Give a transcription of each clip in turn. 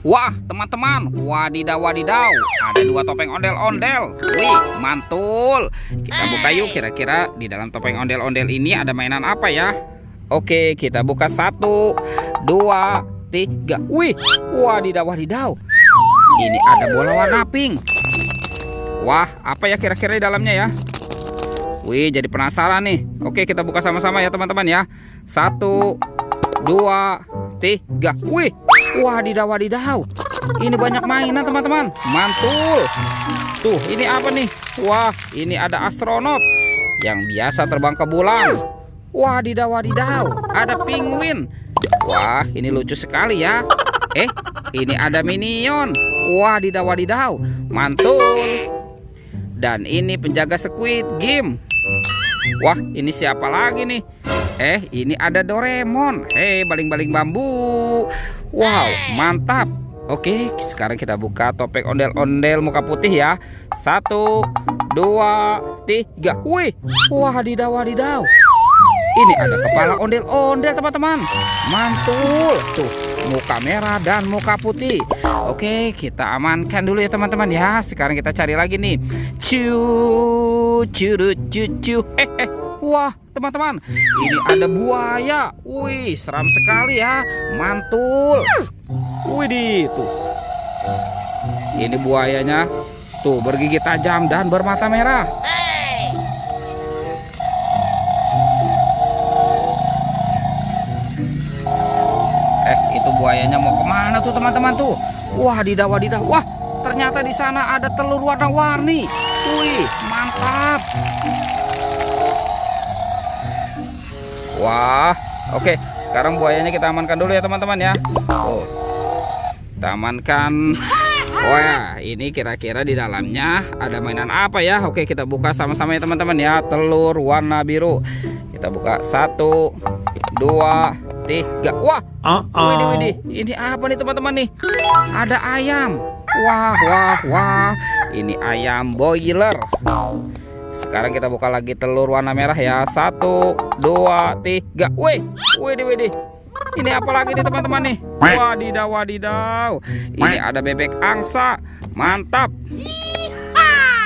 Wah, teman-teman, wadidaw wadidaw, ada dua topeng ondel-ondel. Wih, mantul. Kita buka yuk, kira-kira di dalam topeng ondel-ondel ini ada mainan apa ya? Oke, kita buka 1, 2, 3. Wih, wadidaw wadidaw, ini ada bola warna pink. Wah, apa ya kira-kira di dalamnya ya? Wih, jadi penasaran nih. Oke, kita buka sama-sama ya teman-teman ya. 1, 2, 3. Wih, wadidaw wadidaw, ini banyak mainan teman-teman. Mantul. Tuh, ini apa nih? Wah, ini ada astronot yang biasa terbang ke bulan. Wadidaw wadidaw, ada penguin. Wah, ini lucu sekali ya. Ini ada minion. Wadidaw wadidaw, mantul. Dan ini penjaga Squid Game. Wah, ini siapa lagi nih? Ini ada Doraemon. Baling-baling bambu. Wow, mantap. Oke, sekarang kita buka topeng ondel-ondel muka putih ya. 1, 2, 3. Wih, wadidaw wadidaw, ini ada kepala ondel-ondel teman-teman. Mantul. Tuh, muka merah dan muka putih. Oke, kita amankan dulu ya teman-teman ya. Sekarang kita cari lagi nih. Cu. Wah, teman-teman, ini ada buaya. Wih, seram sekali ya. Mantul. Widih, tuh. Ini buayanya. Tuh, bergigi tajam dan bermata merah. Itu buayanya mau kemana tuh teman-teman tuh? Wah, wadidaw. Wah, ternyata di sana ada telur warna-warni. Wih, mantap. Wah, oke. Sekarang buayanya kita amankan dulu ya teman-teman ya. Oh, kita amankan. Wah, ini kira-kira di dalamnya ada mainan apa ya? Oke, kita buka sama-sama ya teman-teman ya. Telur warna biru. Kita buka 1, 2, 3. Wah, widih. Ini apa nih teman-teman nih? Ada ayam. Wah. Ini ayam boiler. Sekarang kita buka lagi telur warna merah ya. 1, 2, 3. Widih. Ini apa lagi nih teman-teman nih? Wadidaw. Ini ada bebek angsa. Mantap.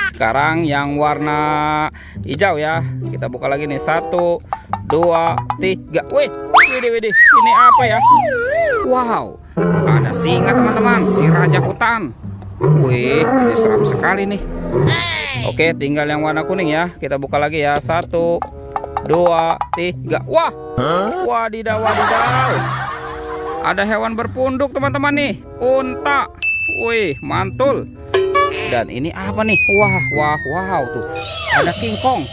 Sekarang yang warna hijau ya. Kita buka lagi nih. 1, 2, 3. Widih. Ini apa ya? Wow, ada singa teman-teman, si raja hutan. Wih, ini seram sekali nih. Oke, tinggal yang warna kuning ya. Kita buka lagi ya. 1, 2, 3. Wah, wadidaw. Ada hewan berpunduk teman-teman nih, unta. Wih, mantul. Dan ini apa nih? Wow, tuh ada King Kong.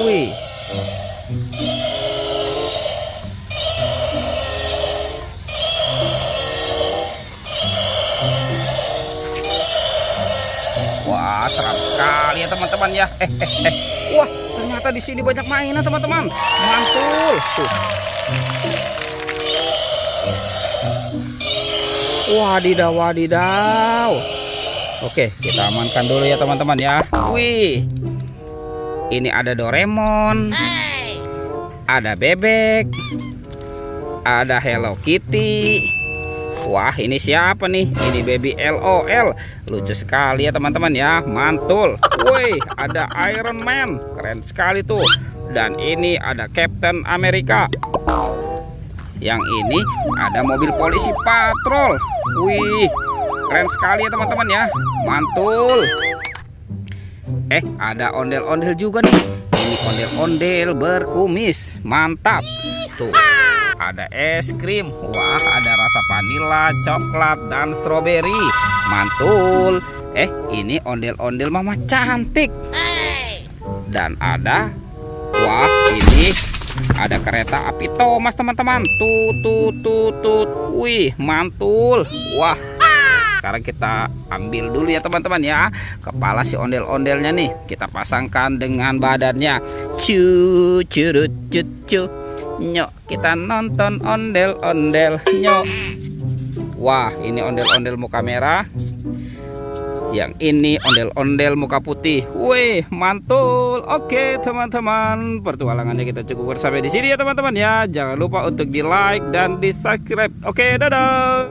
Wih. Wah, seram sekali ya teman-teman ya. Wah, ternyata di sini banyak mainan teman-teman. Mantul. Tuh. Wadidaw. Oke, kita amankan dulu ya teman-teman ya. Wih, ini ada Doraemon, ada bebek, ada Hello Kitty. Wah, ini siapa nih? Ini baby LOL. Lucu sekali ya teman-teman ya. Mantul. Wih, ada Iron Man. Keren sekali tuh. Dan ini ada Captain America. Yang ini ada mobil polisi patrol. Wih, keren sekali ya teman-teman ya. Mantul. Ada ondel-ondel juga nih. Ini ondel-ondel berkumis. Mantap. Tuh, ada es krim. Wah, ada rasa vanila, coklat, dan stroberi. Mantul. Ini ondel-ondel mama cantik. Dan ada, wah, ini ada kereta api Thomas teman-teman. Tut. Wih, mantul. Wah, sekarang kita ambil dulu ya teman-teman ya. Kepala si ondel-ondelnya nih kita pasangkan dengan badannya. Curut. Nyok, kita nonton ondel-ondel. Nyok. Wah, ini ondel-ondel muka merah. Yang ini ondel-ondel muka putih. Wih, mantul. Oke teman-teman, pertualangannya kita cukupkan sampai di sini ya teman-teman ya. Jangan lupa untuk di like dan di subscribe. Oke, dadah.